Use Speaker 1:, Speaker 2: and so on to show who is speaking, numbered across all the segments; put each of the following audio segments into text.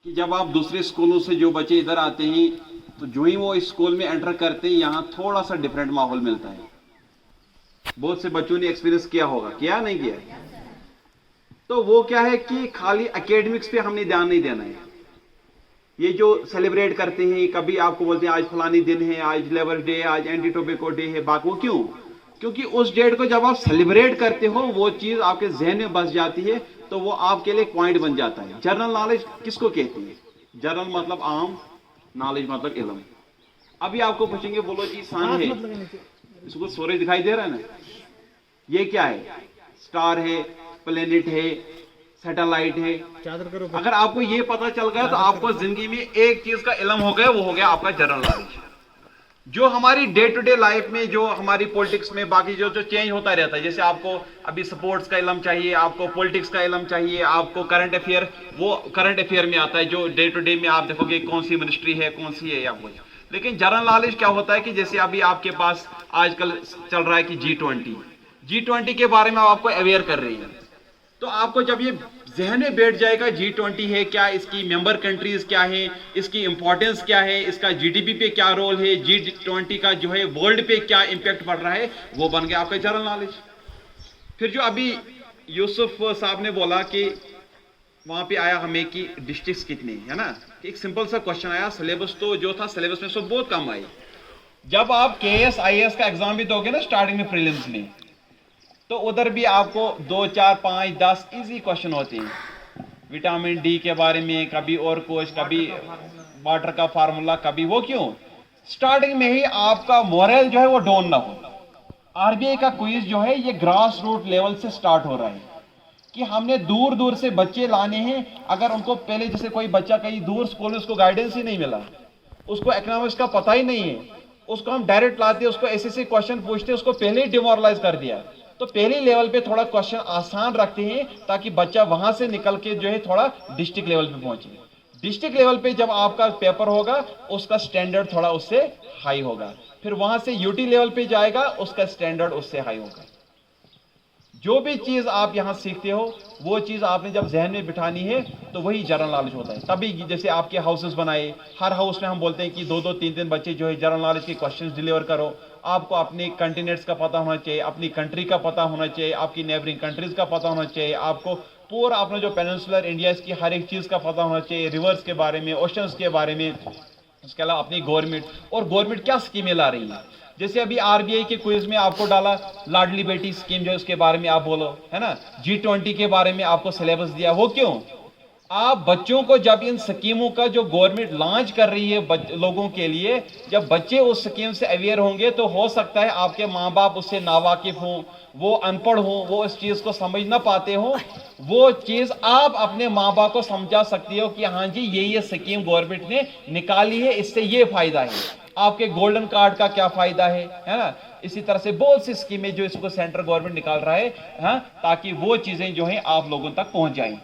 Speaker 1: कि जब आप दूसरे स्कूलों से जो बच्चे इधर आते हैं तो जो ही वो इस स्कूल में एंटर करते हैं यहाँ थोड़ा सा डिफरेंट माहौल मिलता है। बहुत से बच्चों ने एक्सपीरियंस किया होगा, किया नहीं किया? तो वो क्या है कि खाली एकेडमिक्स पे हमने ध्यान नहीं देना है। ये जो सेलिब्रेट करते हैं, कभी आपको बोलते हैं आज फलानी दिन है, आज लेबर डे, आज एंटी टोबैको डे है, बाकी वो क्यों? क्योंकि उस डेट को जब आप सेलिब्रेट करते हो वो चीज आपके जहन में बस जाती है, तो वो आपके लिए पॉइंट बन जाता है। जनरल नॉलेज किसको कहते हैं? जनरल मतलब आम, नॉलेज मतलब इल्म। अभी आपको पूछेंगे, बोलो जी सन है, इसको सूरज दिखाई दे रहा है ना, ये क्या है? स्टार है, प्लेनेट है, सैटेलाइट है। अगर आपको ये पता चल गया तो आपको जिंदगी में एक चीज का इल्म हो गया, वो हो गया आपका जनरल नॉलेज। जो हमारी डे टू डे लाइफ में, जो हमारी पॉलिटिक्स में, बाकी जो जो चेंज होता रहता है, जैसे आपको अभी स्पोर्ट्स का इल्म चाहिए, आपको पॉलिटिक्स का इल्म चाहिए, आपको करंट अफेयर, वो करंट अफेयर में आता है, जो डे टू डे में आप देखोगे कौन सी मिनिस्ट्री है, कौन सी है या कुछ। लेकिन जनरल नॉलेज क्या होता है कि जैसे अभी आपके पास आजकल चल रहा है कि G20 के बारे में आपको अवेयर कर रही है, तो आपको जब ये जहन में बैठ जाएगा G20 है क्या, इसकी मेंबर कंट्रीज क्या है, इसकी इंपॉर्टेंस क्या है, इसका जीडीपी पे क्या रोल है, G20 का जो है वर्ल्ड पे क्या इंपैक्ट पड़ रहा है, वो बन गया आपका जनरल नॉलेज। फिर जो अभी यूसुफ साहब ने बोला कि वहां पे आया हमें कि डिस्ट्रिक्ट्स कितने है ना, एक सिंपल सा क्वेश्चन आया, सिलेबस तो जो था सिलेबस में सब बहुत कम आई। जब आप KS IAS का एग्जाम भी दोगे ना स्टार्टिंग में प्रीलिम्स में, तो उधर भी आपको 2 4 5 10 इजी क्वेश्चन होते हैं, विटामिन डी के बारे में, कभी और कुछ, कभी वाटर का फार्मूला, कभी वो। क्यों? स्टार्टिंग में ही आपका मोरल जो है वो डाउन ना हो। RBI का क्विज जो है ये ग्रास रूट लेवल से स्टार्ट हो रहा है कि हमने दूर दूर से बच्चे लाने हैं। अगर उनको पहले, जैसे कोई बच्चा कहीं दूर स्कूल में, उसको गाइडेंस ही नहीं मिला, उसको इकोनॉमिक्स का पता ही नहीं है, उसको हम डायरेक्ट लाते, उसको ऐसे क्वेश्चन पूछते, उसको पहले ही डिमोरलाइज कर दिया। तो पहले लेवल पे थोड़ा क्वेश्चन आसान रखते हैं ताकि बच्चा वहां से निकल के जो है थोड़ा डिस्ट्रिक्ट लेवल पे पहुंचे। डिस्ट्रिक्ट लेवल पे जब आपका पेपर होगा उसका स्टैंडर्ड थोड़ा उससे हाई होगा, फिर वहां से UT लेवल पे जाएगा, उसका स्टैंडर्ड उससे हाई होगा। जो भी चीज आप यहां सीखते हो वो चीज आपने जब जहन में बिठानी है तो वही जनरल नॉलेज होता है। तभी जैसे आपके हाउसेस बनाए, हर हाउस में हम बोलते हैं कि 2 3 3 बच्चे जो है जनरल नॉलेज के क्वेश्चंस डिलीवर करो। आपको अपने कंटिनेंट्स का पता होना चाहिए, अपनी कंट्री का पता होना चाहिए, आपकी नेबरिंग कंट्रीज का पता होना चाहिए, आपको पूरा अपना जो पेनिनसुलर इंडिया की हर एक चीज का पता होना चाहिए, रिवर्स के बारे में, ओशंस के बारे में। इसके अलावा अपनी गवर्नमेंट, और गवर्नमेंट क्या स्कीमें ला रही है। जैसे अभी RBI के क्विज में आपको डाला लाडली बेटी स्कीम, जो उसके बारे में आप बोलो, है ना। G20 के बारे में आपको सिलेबस दिया, वो क्यों? आप बच्चों को जब इन स्कीमों का जो गवर्नमेंट लॉन्च कर रही है लोगों के लिए, जब बच्चे उस स्कीम से अवेयर होंगे तो हो सकता है आपके माँ बाप उससे नावाकिफ हों, वो अनपढ़ हों, वो इस चीज को समझ ना पाते हों, वो चीज आप अपने माँ बाप को समझा सकती हो कि हाँ जी ये स्कीम गवर्नमेंट ने निकाली है, इससे ये फायदा है। आपके गोल्डन कार्ड का क्या फायदा है ना। इसी तरह से बहुत सी स्कीमें जो इसको सेंट्रल गवर्नमेंट निकाल रहा है, हाँ, ताकि वो चीजें जो है आप लोगों तक पहुंच जाएं।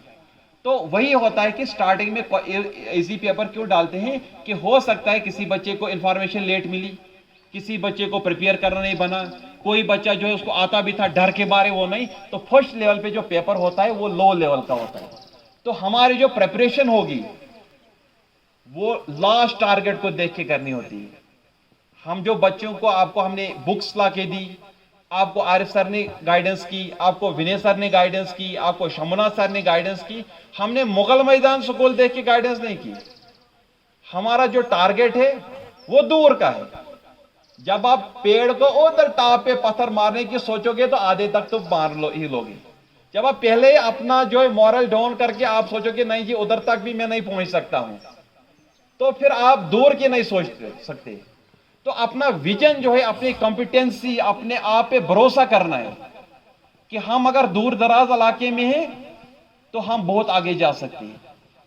Speaker 1: तो वही होता है कि स्टार्टिंग में इजी पेपर क्यों डालते हैं कि हो सकता है किसी बच्चे को इंफॉर्मेशन लेट मिली, किसी बच्चे को प्रिपेयर करना नहीं बना, कोई बच्चा जो है उसको आता भी था, डर के बारे वो नहीं, तो फर्स्ट लेवल पे जो पेपर होता है वो लो लेवल का होता है। तो हमारी जो प्रिपरेशन होगी वो लास्ट टारगेट को देख के करनी होती है। हम जो बच्चों को, आपको हमने बुक्स ला के दी, आपको आरिफ सर ने गाइडेंस की, आपको विनय सर ने गाइडेंस की, आपको शमुना सर ने गाइडेंस की, हमने मुगल मैदान स्कूल देख के गाइडेंस नहीं की। हमारा जो टारगेट है वो दूर का है। जब आप पेड़ को उधर टाप पे पत्थर मारने की सोचोगे तो आधे तक तो मार लो ही लोगे। जब आप पहले अपना जो है मॉरल डाउन करके आप सोचोगे नहीं जी उधर तक भी मैं नहीं पहुंच सकता हूं, तो फिर आप दूर की नहीं सोच सकते। तो अपना विजन जो है, अपनी कॉम्पिटेंसी, अपने आप पे भरोसा करना है कि हम अगर दूर दराज इलाके में हैं तो हम बहुत आगे जा सकते हैं।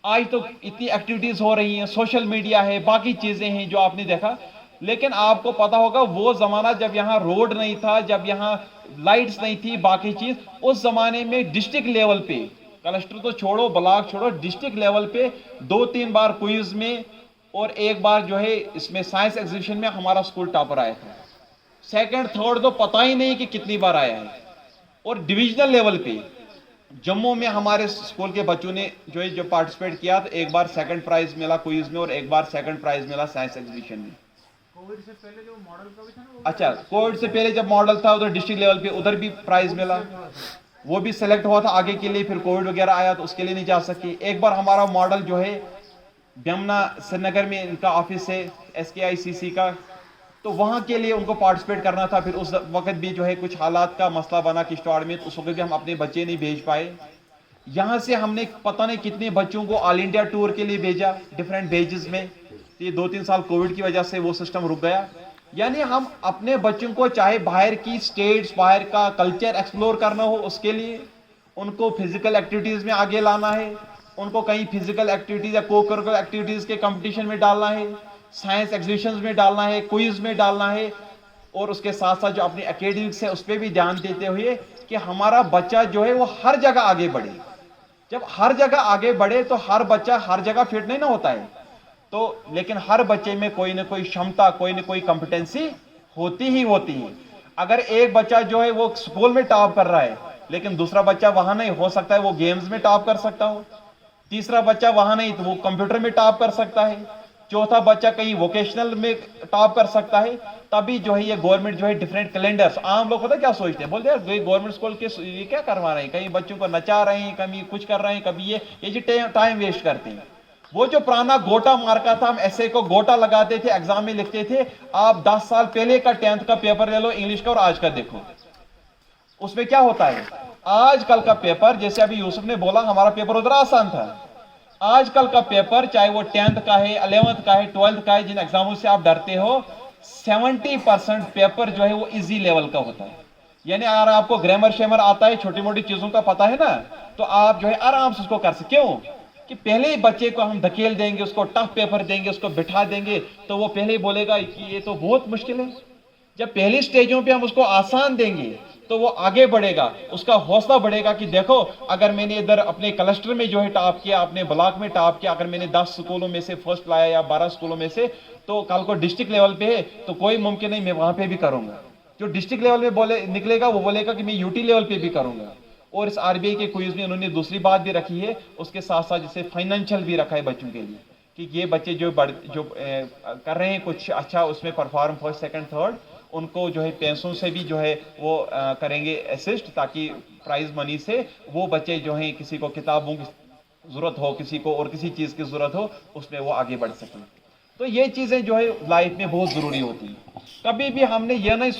Speaker 1: आज तो इतनी एक्टिविटीज हो रही हैं, सोशल मीडिया है, बाकी चीजें हैं जो आपने देखा। लेकिन आपको पता होगा वो जमाना जब यहाँ रोड नहीं था, जब यहाँ लाइट्स नहीं थी, बाकी चीज, उस जमाने में डिस्ट्रिक्ट लेवल पे, क्लस्टर तो छोड़ो, ब्लॉक छोड़ो, डिस्ट्रिक्ट लेवल पे 2 3 बार क्विज में और एक बार जो है इसमें साइंस एग्जीबिशन में हमारा स्कूल टॉपर आया था। सेकंड थर्ड तो पता ही नहीं कि कितनी बार आया है। और डिविजनल लेवल पे जम्मू में हमारे स्कूल के बच्चों ने जो पार्टिसिपेट किया, तो एक बार सेकंड प्राइज मिला क्विज में और एक बार सेकंड प्राइज मिला साइंस एग्जीबिशन में।
Speaker 2: कोविड से पहले जो मॉडल का भी था ना,
Speaker 1: अच्छा, कोविड से पहले जब मॉडल था उधर डिस्ट्रिक्ट लेवल पे उधर भी प्राइज मिला, वो भी सिलेक्ट हुआ था आगे के लिए, फिर कोविड वगैरह आया तो उसके लिए नहीं जा सके। एक बार हमारा मॉडल जो है ब्यमना श्रीनगर में इनका ऑफिस है SKICC का, तो वहाँ के लिए उनको पार्टिसिपेट करना था। फिर उस वक्त भी जो है कुछ हालात का मसला बना किश्तवाड़ में, तो उस वक्त भी हम अपने बच्चे नहीं भेज पाए। यहाँ से हमने पता नहीं कितने बच्चों को ऑल इंडिया टूर के लिए भेजा डिफरेंट बेजेस में। ये 2-3 साल कोविड की वजह से वो सिस्टम रुक गया। यानी हम अपने बच्चों को चाहे बाहर की स्टेट्स, बाहर का कल्चर एक्सप्लोर करना हो, उसके लिए उनको फिजिकल एक्टिविटीज़ में आगे लाना है, उनको कहीं फिजिकल एक्टिविटीज़ या को-करिकुलर एक्टिविटीज़ के कंपटीशन में डालना है, साइंस एग्जीबिशंस में डालना है, क्विज में डालना है, और उसके साथ साथ जो अपनी एकेडमिक्स है उस पर भी ध्यान देते हुए कि हमारा बच्चा जो है वो हर जगह आगे बढ़े। जब हर जगह आगे बढ़े तो हर बच्चा हर जगह फिट नहीं ना होता है, तो लेकिन हर बच्चे में कोई ना कोई क्षमता, कोई ना कोई कॉम्पिटेंसी होती ही होती है। अगर एक बच्चा जो है वो स्कूल में टॉप कर रहा है लेकिन दूसरा बच्चा वहां नहीं, हो सकता है वो गेम्स में टॉप कर सकता हो, तीसरा बच्चा वहां नहीं तो वो कंप्यूटर में टॉप कर सकता है, चौथा बच्चा कहीं वोकेशनल में टॉप कर सकता है। तभी जो है ये गवर्नमेंट जो है डिफरेंट कैलेंडर्स, आम लोग पता क्या सोचते हैं, बोलते हैं गवर्नमेंट स्कूल के ये क्या करवा रहे हैं, कहीं बच्चों को नचा रहे हैं, कभी कुछ कर रहे हैं, कभी ये जो टाइम वेस्ट करते हैं। वो जो पुराना गोटा मार्का था, हम ऐसे को गोटा लगाते थे, एग्जाम में लिखते थे। आप 10 साल पहले का 10th का पेपर ले लो इंग्लिश का और आज का देखो, उसमें क्या होता है। आजकल का पेपर, जैसे अभी यूसुफ ने बोला हमारा पेपर उधर आसान था, आजकल का पेपर चाहे वो 10th का है, 11th का है, 12th का है, जिन एग्जामों से आप डरते हो, 70% पेपर जो है वो इजी लेवल का होता है। यानी अगर आपको ग्रामर शेमर आता है, छोटी मोटी चीजों का पता है ना, तो आप जो है आराम से उसको कर सकते। क्यों कि पहले ही बच्चे को हम धकेल देंगे, उसको टफ पेपर देंगे, उसको बिठा देंगे, तो वो पहले ही बोलेगा कि ये तो बहुत मुश्किल है। जब पहली स्टेजों पे हम उसको आसान देंगे तो वो आगे बढ़ेगा, उसका हौसला बढ़ेगा कि देखो अगर मैंने इधर अपने क्लस्टर में जो है टॉप किया, अपने ब्लॉक में टॉप किया, अगर मैंने 10 स्कूलों में से फर्स्ट लाया या 12 स्कूलों में से, तो कल को डिस्ट्रिक्ट लेवल पे है तो कोई मुमकिन नहीं मैं वहां पे भी करूंगा। जो डिस्ट्रिक्ट लेवल में बोले निकलेगा वो बोलेगा कि मैं UT लेवल पे भी करूंगा। और इस RBI के क्विज में उन्होंने दूसरी बात भी रखी है, उसके साथ साथ जैसे फाइनेंशियल भी रखा है बच्चों के लिए, कि ये बच्चे जो कर रहे हैं कुछ अच्छा उसमें परफॉर्म फर्स्ट सेकंड थर्ड, उनको जो है पैसों से भी जो है वो करेंगे असिस्ट, ताकि प्राइज मनी से वो बच्चे जो हैं किसी को किताबों की जरूरत हो, किसी को और किसी चीज की जरूरत हो, उसमें वो आगे बढ़ सकें। तो ये चीजें जो है लाइफ में बहुत जरूरी होती हैं। कभी भी हमने ये नहीं